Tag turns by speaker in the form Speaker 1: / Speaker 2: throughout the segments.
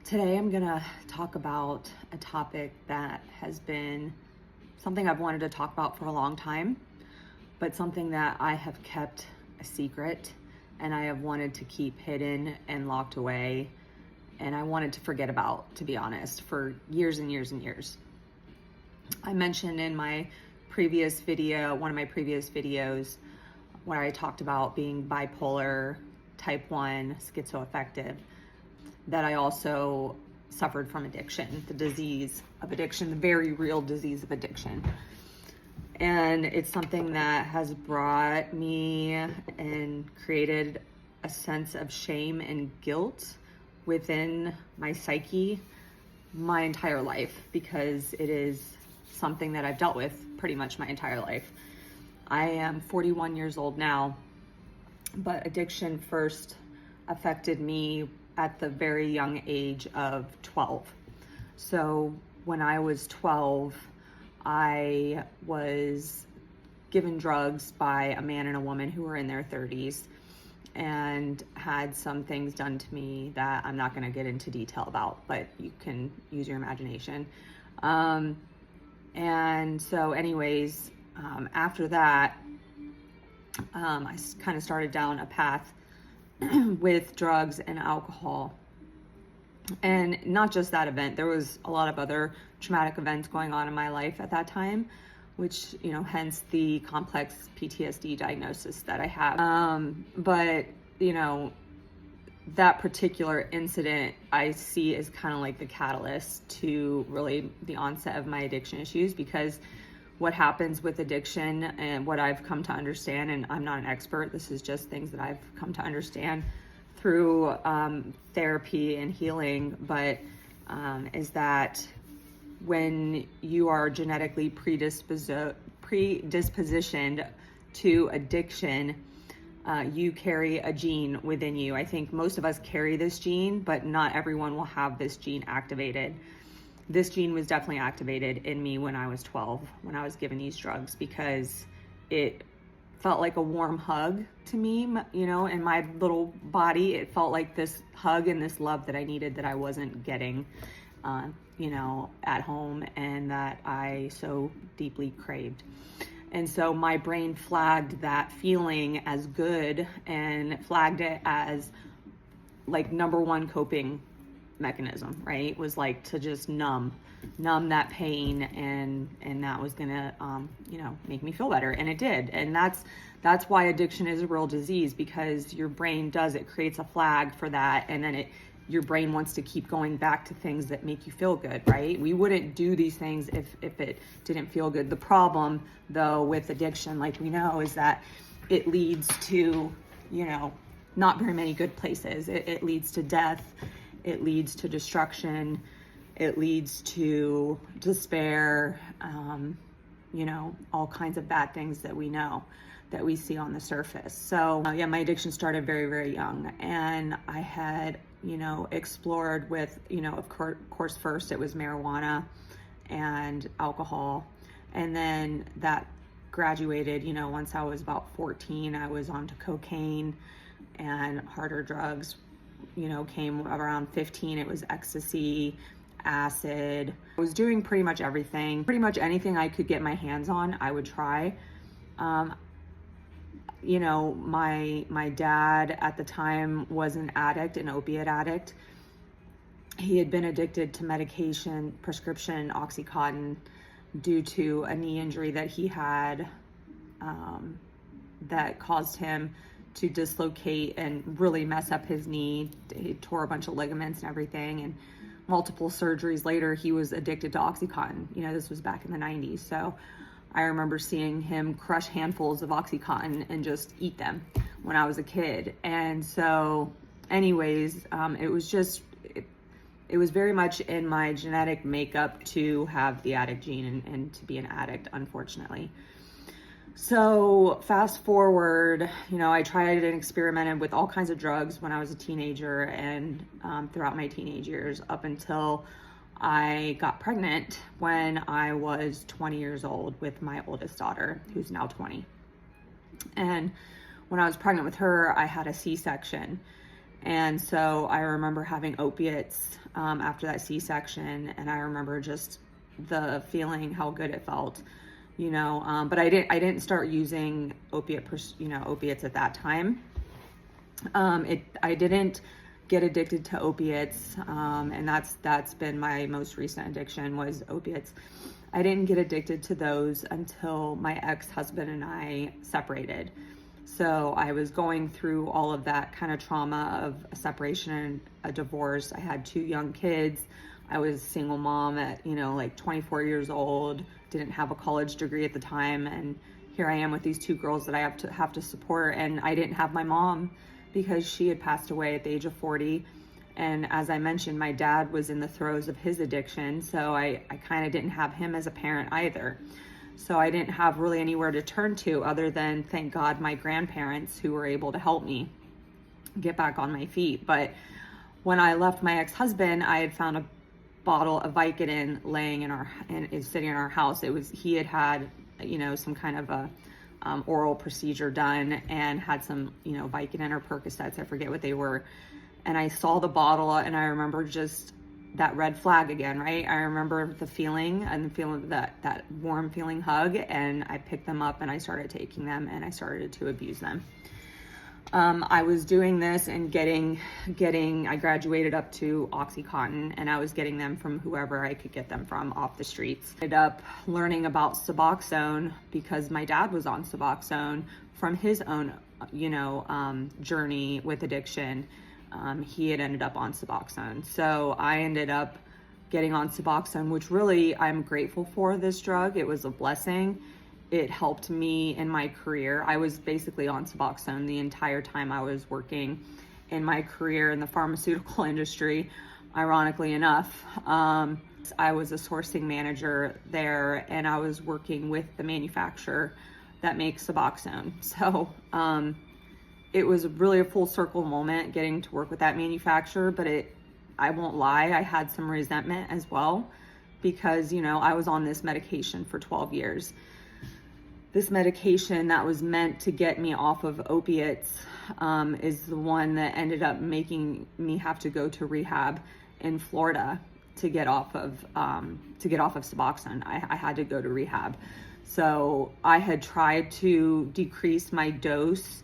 Speaker 1: Today I'm gonna talk about a topic that has been something I've wanted to talk about for a long time, but something that I have kept a secret and I have wanted to keep hidden and locked away, and I wanted to forget about, to be honest, for years and years and years. I mentioned in my previous video, one of my previous videos, where I talked about being bipolar, type 1, schizoaffective, that I also suffered from addiction, the disease of addiction, the very real disease of addiction. And it's something that has brought me and created a sense of shame and guilt within my psyche my entire life, because it is something that I've dealt with pretty much my entire life. I am 41 years old now, but addiction first affected me at the very young age of 12. So when I was 12, I was given drugs by a man and a woman who were in their 30s and had some things done to me that I'm not going to get into detail about, but you can use your imagination. And so anyways, after that, I kind of started down a path with drugs and alcohol. And not just that event, there was a lot of other traumatic events going on in my life at that time, which, hence the complex PTSD diagnosis that I have. But that particular incident I see as kind of like the catalyst to really the onset of my addiction issues, because what happens with addiction and what I've come to understand, and I'm not an expert, this is just things that I've come to understand through therapy and healing, but is that when you are genetically predispositioned to addiction, you carry a gene within you. I think most of us carry this gene, but not everyone will have this gene activated. This gene was definitely activated in me when I was 12, when I was given these drugs, because it felt like a warm hug to me, in my little body. It felt like this hug and this love that I needed, that I wasn't getting, at home, and that I so deeply craved. And so my brain flagged that feeling as good and flagged it as like number one coping mechanism, right? Was like to just numb that pain, and that was gonna make me feel better, and it did. And that's why addiction is a real disease, because your brain creates a flag for that, and then your brain wants to keep going back to things that make you feel good, right? We wouldn't do these things if it didn't feel good. The problem though with addiction, like we know, is that it leads to not very many good places. It leads to death. It leads to destruction. It leads to despair, all kinds of bad things that we know, that we see on the surface. So my addiction started very, very young, and I had, explored with, of course, first it was marijuana and alcohol. And then that graduated, once I was about 14, I was onto cocaine and harder drugs. Came around 15, it was ecstasy, acid. I was doing pretty much everything. Pretty much anything I could get my hands on, I would try. My dad at the time was an addict, an opiate addict. He had been addicted to medication, prescription Oxycontin, due to a knee injury that he had that caused him to dislocate and really mess up his knee. He tore a bunch of ligaments and everything, and multiple surgeries later, he was addicted to Oxycontin. This was back in the 90s. So I remember seeing him crush handfuls of Oxycontin and just eat them when I was a kid. And so anyways, it was very much in my genetic makeup to have the addict gene and to be an addict, unfortunately. So fast forward, I tried and experimented with all kinds of drugs when I was a teenager and throughout my teenage years, up until I got pregnant when I was 20 years old with my oldest daughter, who's now 20. And when I was pregnant with her, I had a C-section. And so I remember having opiates after that C-section, and I remember just the feeling, how good it felt, but I didn't start using opiates at that time. I didn't get addicted to opiates, and that's been my most recent addiction, was opiates. I didn't get addicted to those until my ex-husband and I separated. So I was going through all of that kind of trauma of a separation and a divorce. I had 2 young kids. I was a single mom at, like 24 years old, didn't have a college degree at the time. And here I am with these 2 girls that I have to support. And I didn't have my mom because she had passed away at the age of 40. And as I mentioned, my dad was in the throes of his addiction. So I kind of didn't have him as a parent either. So I didn't have really anywhere to turn to other than, thank God, my grandparents, who were able to help me get back on my feet. But when I left my ex-husband, I had found a bottle of Vicodin sitting in our house. He had some kind of a oral procedure done and had some, Vicodin or Percocets, I forget what they were. And I saw the bottle and I remember just that red flag again, right? I remember the feeling that warm feeling hug, and I picked them up and I started taking them and I started to abuse them. I was doing this and I graduated up to Oxycontin, and I was getting them from whoever I could get them from off the streets. Ended up learning about Suboxone because my dad was on Suboxone from his own, journey with addiction. He had ended up on Suboxone. So I ended up getting on Suboxone, which really I'm grateful for this drug. It was a blessing. It helped me in my career. I was basically on Suboxone the entire time I was working in my career in the pharmaceutical industry, ironically enough. I was a sourcing manager there, and I was working with the manufacturer that makes Suboxone. So, it was really a full circle moment getting to work with that manufacturer, but I won't lie, I had some resentment as well because, I was on this medication for 12 years. This medication that was meant to get me off of opiates is the one that ended up making me have to go to rehab in Florida to get off of Suboxone. I had to go to rehab. So I had tried to decrease my dose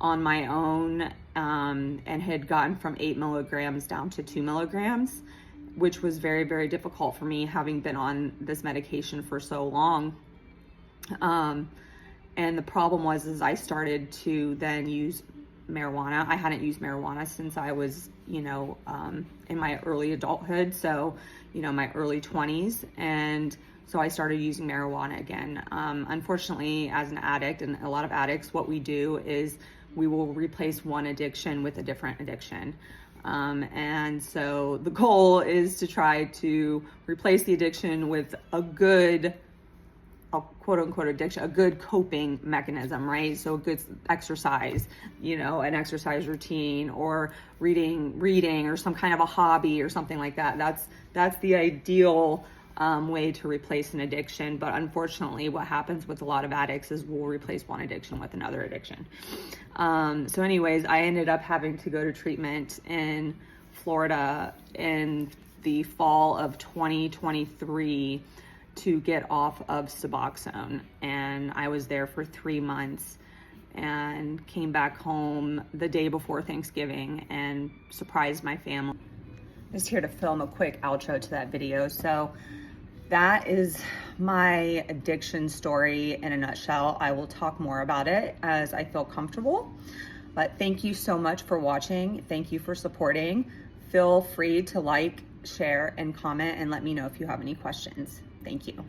Speaker 1: on my own and had gotten from 8 milligrams down to 2 milligrams, which was very, very difficult for me, having been on this medication for so long. And the problem was I started to then use marijuana. I hadn't used marijuana since I was, in my early adulthood. So, my early 20s. And so I started using marijuana again. Unfortunately, as an addict, and a lot of addicts, what we do is we will replace one addiction with a different addiction. And so the goal is to try to replace the addiction with a good, quote unquote addiction, a good coping mechanism, right? So a good exercise, an exercise routine, or reading or some kind of a hobby or something like that. That's the ideal way to replace an addiction. But unfortunately, what happens with a lot of addicts is we'll replace one addiction with another addiction. So anyways, I ended up having to go to treatment in Florida in the fall of 2023 to get off of Suboxone. And I was there for 3 months and came back home the day before Thanksgiving and surprised my family. Just here to film a quick outro to that video. So that is my addiction story in a nutshell. I will talk more about it as I feel comfortable. But thank you so much for watching. Thank you for supporting. Feel free to like, share, and comment, and let me know if you have any questions. Thank you.